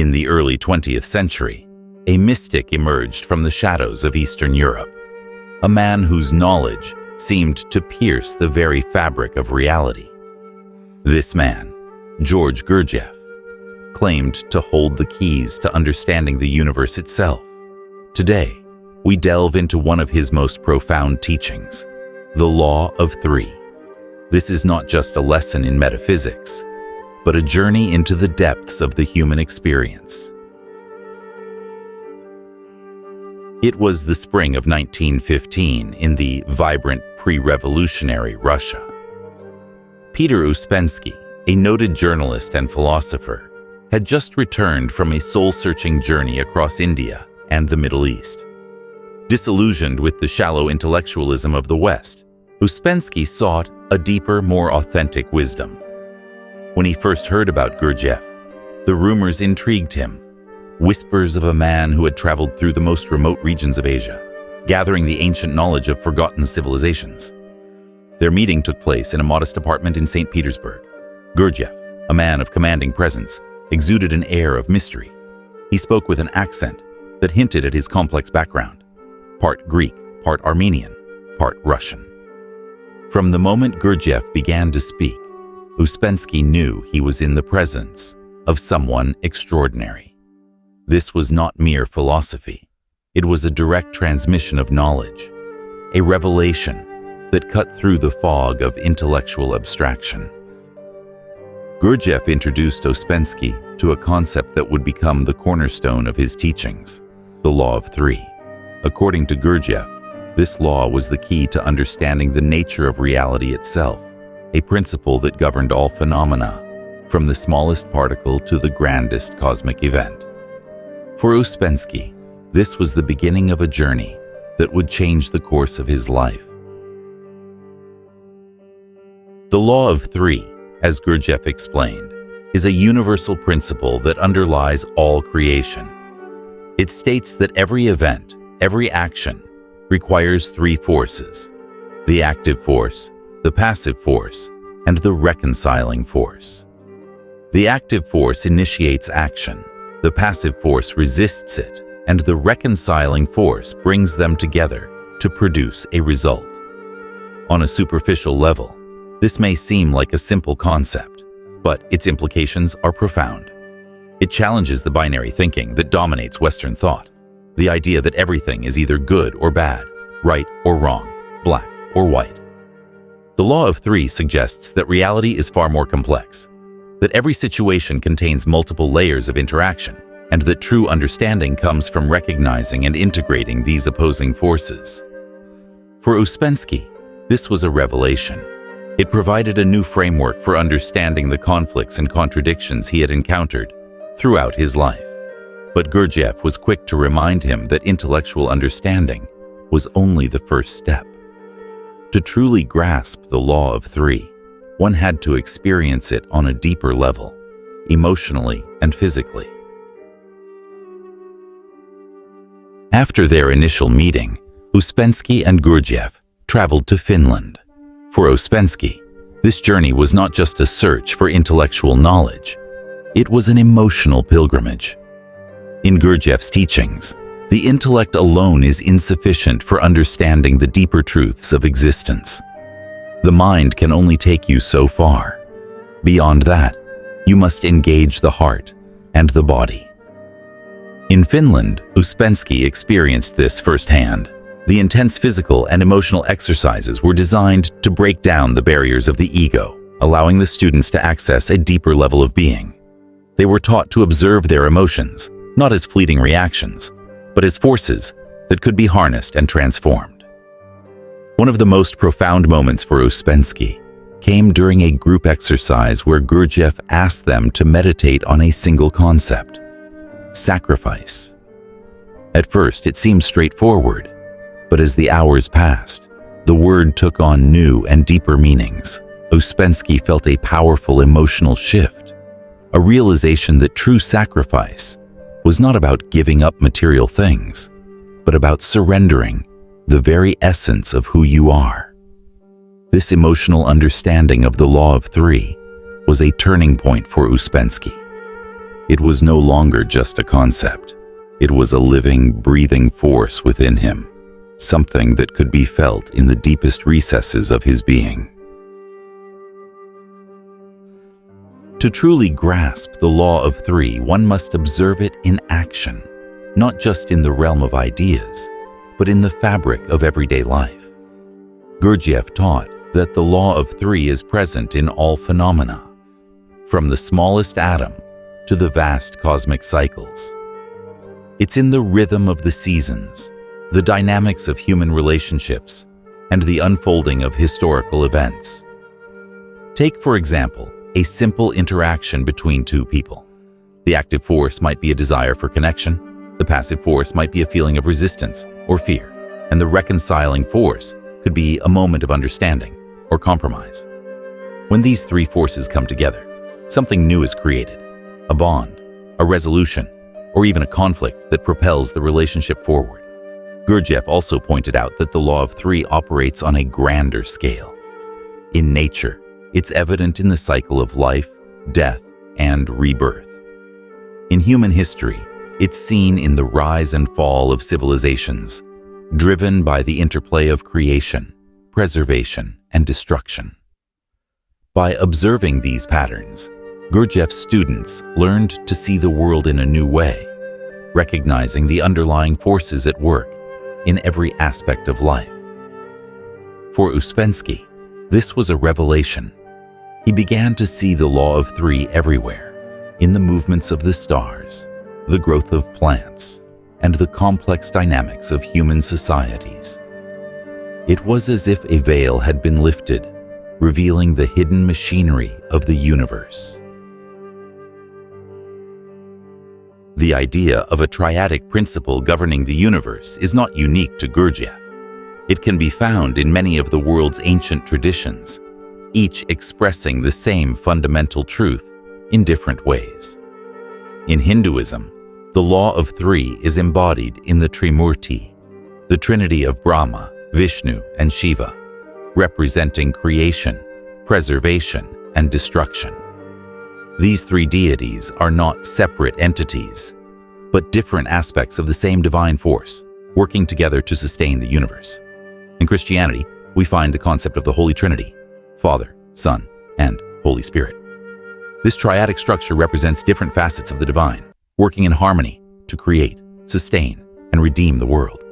In the early 20th century, a mystic emerged from the shadows of Eastern Europe, a man whose knowledge seemed to pierce the very fabric of reality. This man, George GURDJIEFF, claimed to hold the keys to understanding the universe itself. Today, we delve into one of his most profound teachings, the Law of Three. This is not just a lesson in metaphysics, but a journey into the depths of the human experience. It was the spring of 1915 in the vibrant pre-revolutionary Russia. Peter Ouspensky, a noted journalist and philosopher, had just returned from a soul-searching journey across India and the Middle East. Disillusioned with the shallow intellectualism of the West, Ouspensky sought a deeper, more authentic wisdom. When he first heard about Gurdjieff, the rumors intrigued him. Whispers of a man who had traveled through the most remote regions of Asia, gathering the ancient knowledge of forgotten civilizations. Their meeting took place in a modest apartment in St. Petersburg. Gurdjieff, a man of commanding presence, exuded an air of mystery. He spoke with an accent that hinted at his complex background, part Greek, part Armenian, part Russian. From the moment Gurdjieff began to speak, Ouspensky knew he was in the presence of someone extraordinary. This was not mere philosophy. It was a direct transmission of knowledge, a revelation that cut through the fog of intellectual abstraction. Gurdjieff introduced Ouspensky to a concept that would become the cornerstone of his teachings, the Law of Three. According to Gurdjieff, this law was the key to understanding the nature of reality itself, a principle that governed all phenomena, from the smallest particle to the grandest cosmic event. For Ouspensky, this was the beginning of a journey that would change the course of his life. The Law of Three, as Gurdjieff explained, is a universal principle that underlies all creation. It states that every event, every action, requires three forces: the active force, the passive force, and the reconciling force. The active force initiates action, the passive force resists it, and the reconciling force brings them together to produce a result. On a superficial level, this may seem like a simple concept, but its implications are profound. It challenges the binary thinking that dominates Western thought, the idea that everything is either good or bad, right or wrong, black or white. The Law of Three suggests that reality is far more complex, that every situation contains multiple layers of interaction, and that true understanding comes from recognizing and integrating these opposing forces. For Ouspensky, this was a revelation. It provided a new framework for understanding the conflicts and contradictions he had encountered throughout his life. But Gurdjieff was quick to remind him that intellectual understanding was only the first step. To truly grasp the Law of Three, one had to experience it on a deeper level, emotionally and physically. After their initial meeting, Ouspensky and Gurdjieff traveled to Finland. For Ouspensky, this journey was not just a search for intellectual knowledge, it was an emotional pilgrimage. In Gurdjieff's teachings, the intellect alone is insufficient for understanding the deeper truths of existence. The mind can only take you so far. Beyond that, you must engage the heart and the body. In Finland, Ouspensky experienced this firsthand. The intense physical and emotional exercises were designed to break down the barriers of the ego, allowing the students to access a deeper level of being. They were taught to observe their emotions, not as fleeting reactions, but as forces that could be harnessed and transformed. One of the most profound moments for Ouspensky came during a group exercise where Gurdjieff asked them to meditate on a single concept: sacrifice. At first, it seemed straightforward, but as the hours passed, the word took on new and deeper meanings. Ouspensky felt a powerful emotional shift, a realization that true sacrifice was not about giving up material things, but about surrendering the very essence of who you are. This emotional understanding of the Law of Three was a turning point for Ouspensky. It was no longer just a concept. It was a living, breathing force within him, something that could be felt in the deepest recesses of his being. To truly grasp the law of three, one must observe it in action, not just in the realm of ideas, but in the fabric of everyday life. Gurdjieff taught that the law of three is present in all phenomena, from the smallest atom to the vast cosmic cycles. It's in the rhythm of the seasons, the dynamics of human relationships, and the unfolding of historical events. Take, for example, a simple interaction between two people. The active force might be a desire for connection, the passive force might be a feeling of resistance or fear, and the reconciling force could be a moment of understanding or compromise. When these three forces come together, something new is created, a bond, a resolution, or even a conflict that propels the relationship forward. Gurdjieff also pointed out that the law of three operates on a grander scale. In nature, it's evident in the cycle of life, death, and rebirth. In human history, it's seen in the rise and fall of civilizations, driven by the interplay of creation, preservation, and destruction. By observing these patterns, Gurdjieff's students learned to see the world in a new way, recognizing the underlying forces at work in every aspect of life. For Ouspensky, this was a revelation. He began to see the law of three everywhere, in the movements of the stars, the growth of plants, and the complex dynamics of human societies. It was as if a veil had been lifted, revealing the hidden machinery of the universe. The idea of a triadic principle governing the universe is not unique to Gurdjieff. It can be found in many of the world's ancient traditions, each expressing the same fundamental truth in different ways. In Hinduism, the law of three is embodied in the Trimurti, the trinity of Brahma, Vishnu, and Shiva, representing creation, preservation, and destruction. These three deities are not separate entities, but different aspects of the same divine force, working together to sustain the universe. In Christianity, we find the concept of the Holy Trinity, Father, Son, and Holy Spirit. This triadic structure represents different facets of the divine, working in harmony to create, sustain, and redeem the world.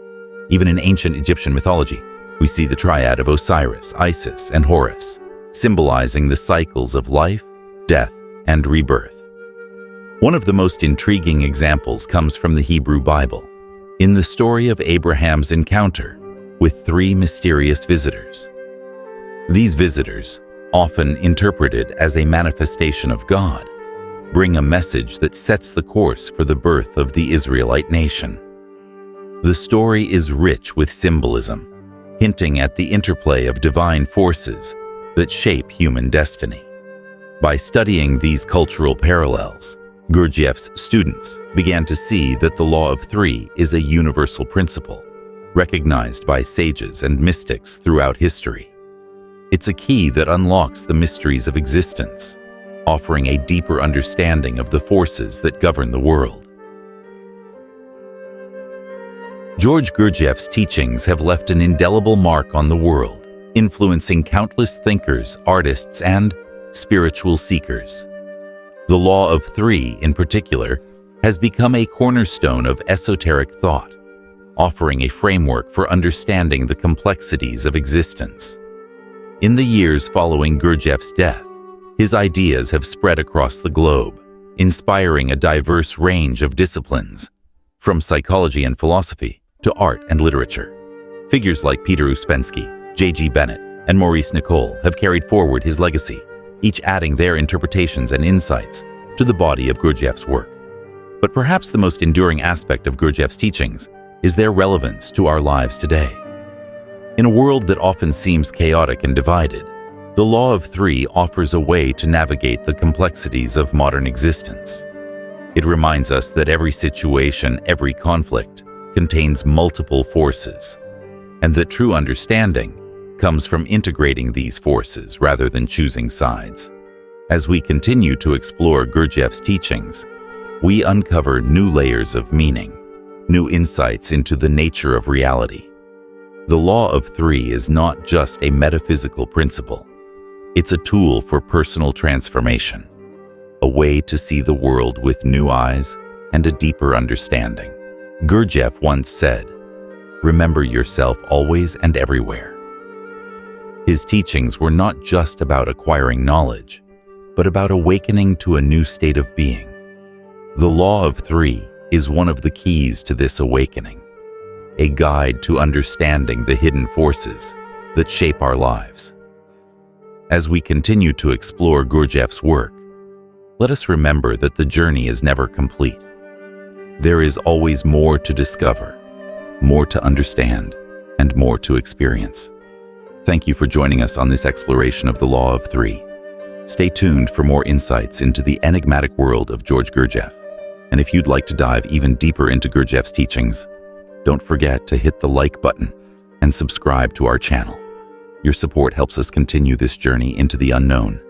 Even in ancient Egyptian mythology, we see the triad of Osiris, Isis, and Horus, symbolizing the cycles of life, death, and rebirth. One of the most intriguing examples comes from the Hebrew Bible, in the story of Abraham's encounter with three mysterious visitors. These visitors, often interpreted as a manifestation of God, bring a message that sets the course for the birth of the Israelite nation. The story is rich with symbolism, hinting at the interplay of divine forces that shape human destiny. By studying these cultural parallels, Gurdjieff's students began to see that the law of three is a universal principle, recognized by sages and mystics throughout history. It's a key that unlocks the mysteries of existence, offering a deeper understanding of the forces that govern the world. George Gurdjieff's teachings have left an indelible mark on the world, influencing countless thinkers, artists, and spiritual seekers. The law of three, in particular, has become a cornerstone of esoteric thought, offering a framework for understanding the complexities of existence. In the years following Gurdjieff's death, his ideas have spread across the globe, inspiring a diverse range of disciplines, from psychology and philosophy to art and literature. Figures like Peter Ouspensky, J.G. Bennett, and Maurice Nicole have carried forward his legacy, each adding their interpretations and insights to the body of Gurdjieff's work. But perhaps the most enduring aspect of Gurdjieff's teachings is their relevance to our lives today. In a world that often seems chaotic and divided, the law of three offers a way to navigate the complexities of modern existence. It reminds us that every situation, every conflict, contains multiple forces, and that true understanding comes from integrating these forces rather than choosing sides. As we continue to explore Gurdjieff's teachings, we uncover new layers of meaning, new insights into the nature of reality. The law of three is not just a metaphysical principle. It's a tool for personal transformation, a way to see the world with new eyes and a deeper understanding. Gurdjieff once said, "Remember yourself always and everywhere." His teachings were not just about acquiring knowledge, but about awakening to a new state of being. The law of three is one of the keys to this awakening, a guide to understanding the hidden forces that shape our lives. As we continue to explore Gurdjieff's work, let us remember that the journey is never complete. There is always more to discover, more to understand, and more to experience. Thank you for joining us on this exploration of the law of three. Stay tuned for more insights into the enigmatic world of George Gurdjieff. And if you'd like to dive even deeper into Gurdjieff's teachings, don't forget to hit the like button and subscribe to our channel. Your support helps us continue this journey into the unknown.